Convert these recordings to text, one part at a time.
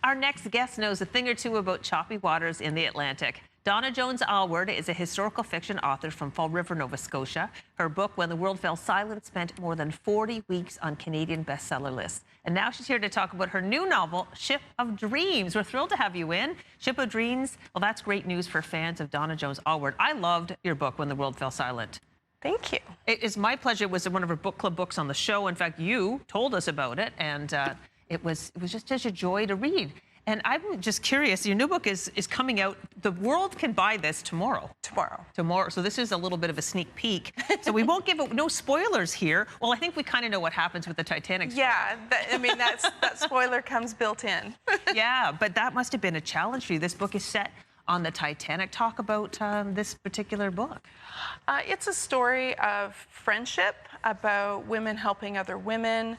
Our next guest knows a thing or two about choppy waters in the Atlantic. Donna Jones Alward is a historical fiction author from Fall River, Nova Scotia. Her book, When the World Fell Silent, spent more than 40 weeks on Canadian bestseller lists. And now she's here to talk about her new novel, Ship of Dreams. We're thrilled to have you in. Ship of Dreams, well, that's great news for fans of Donna Jones Alward. I loved your book, When the World Fell Silent. Thank you. It is my pleasure. It was one of our book club books on the show. In fact, you told us about it, and it was just such a joy to read. And I'm just curious, your new book is coming out. The world can buy this tomorrow. Tomorrow. So this is a little bit of a sneak peek. So we won't give no spoilers here. Well, I think we kind of know what happens with the Titanic. Yeah, that spoiler comes built in. Yeah, but that must have been a challenge for you. This book is set on the Titanic. Talk about this particular book. It's a story of friendship, about women helping other women.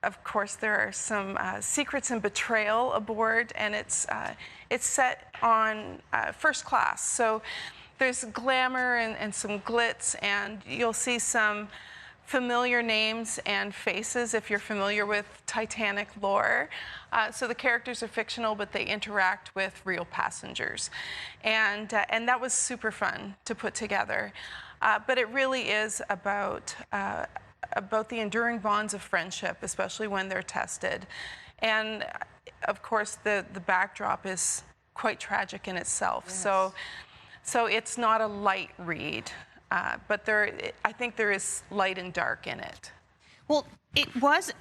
Of course, there are some secrets and betrayal aboard, and it's set on first class. So there's glamour and some glitz, and you'll see some familiar names and faces if you're familiar with Titanic lore. So the characters are fictional, but they interact with real passengers. And that was super fun to put together. But it really is about the enduring bonds of friendship, especially when they're tested. And of course, the backdrop is quite tragic in itself. Yes. So it's not a light read, but I think there is light and dark in it. Well, it was,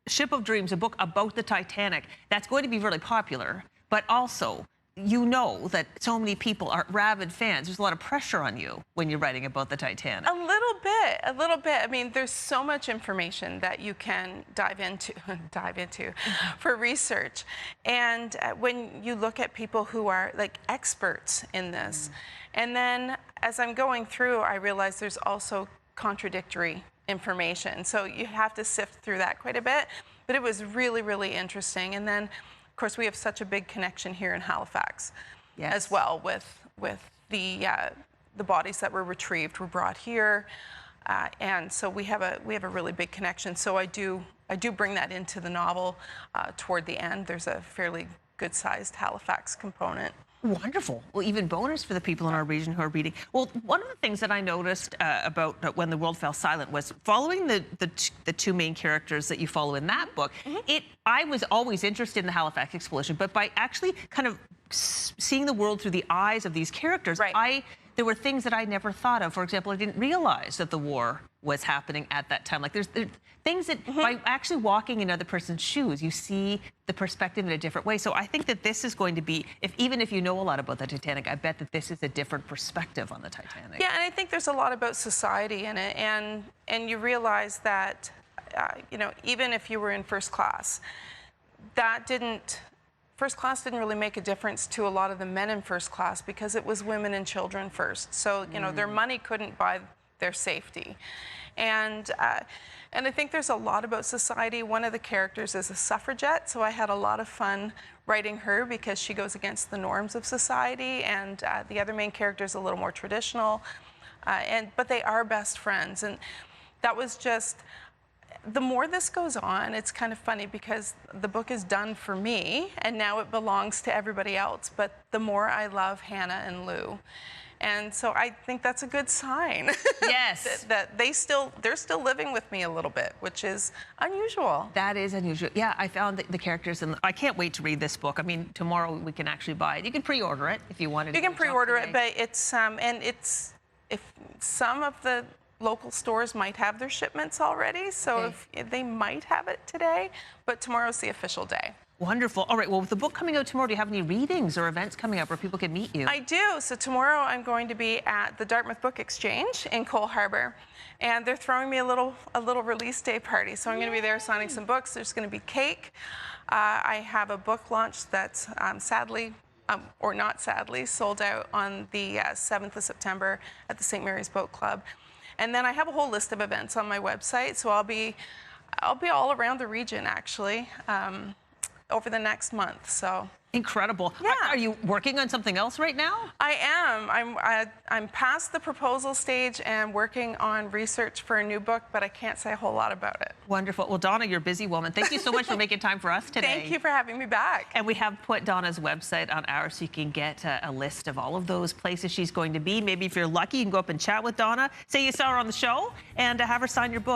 Ship of Dreams, a book about the Titanic, that's going to be really popular, but also, you know that so many people are rabid fans. There's a lot of pressure on you when you're writing about the Titanic. A little bit. I mean, there's so much information that you can dive into for research. And when you look at people who are like experts in this, and then as I'm going through, I realize there's also contradictory information. So you have to sift through that quite a bit. But it was really, really interesting. And then, of course, we have such a big connection here in Halifax, yes, as well, with the bodies that were retrieved were brought here, and so we have a really big connection. So I do bring that into the novel toward the end. There's a fairly good-sized Halifax component. Wonderful. Well, even bonus for the people in our region who are reading. Well, one of the things that I noticed about When the World Fell Silent was following the two main characters that you follow in that book. Mm-hmm. I was always interested in the Halifax explosion, but by actually kind of seeing the world through the eyes of these characters, right, there were things that I never thought of. For example, I didn't realize that the war was happening at that time. Like there's things that by actually walking in another person's shoes, you see the perspective in a different way. So I think that this is going to be, even if you know a lot about the Titanic, I bet that this is a different perspective on the Titanic. Yeah, and I think there's a lot about society in it, and you realize that, even if you were in first class, first class didn't really make a difference to a lot of the men in first class because it was women and children first. So, their money couldn't buy their safety. And I think there's a lot about society. One of the characters is a suffragette, so I had a lot of fun writing her because she goes against the norms of society, and the other main character is a little more traditional, but they are best friends. And that was just, the more this goes on, it's kind of funny because the book is done for me, and now it belongs to everybody else, but the more I love Hannah and Lou. And so I think that's a good sign. Yes. that they're still living with me a little bit, which is unusual. That is unusual. Yeah, I found the characters, and I can't wait to read this book. I mean, tomorrow we can actually buy it. You can pre-order it if you wanted to. You can pre-order it, but it's if some of the local stores might have their shipments already, so if they might have it today, but tomorrow's the official day. Wonderful. All right, well, with the book coming out tomorrow, do you have any readings or events coming up where people can meet you? I do. So tomorrow I'm going to be at the Dartmouth Book Exchange in Cole Harbour, and they're throwing me a little release day party. So I'm going to be there signing some books. There's going to be cake. I have a book launch that's sadly, or not sadly, sold out on the 7th of September at the St. Mary's Boat Club. And then I have a whole list of events on my website, so I'll be all around the region, actually. over the next month. So. Incredible. Yeah. Are you working on something else right now? I am. I'm past the proposal stage and working on research for a new book, but I can't say a whole lot about it. Wonderful. Well, Donna, you're a busy woman. Thank you so much for making time for us today. Thank you for having me back. And we have put Donna's website on ours so you can get a list of all of those places she's going to be. Maybe if you're lucky, you can go up and chat with Donna, say you saw her on the show, and have her sign your book.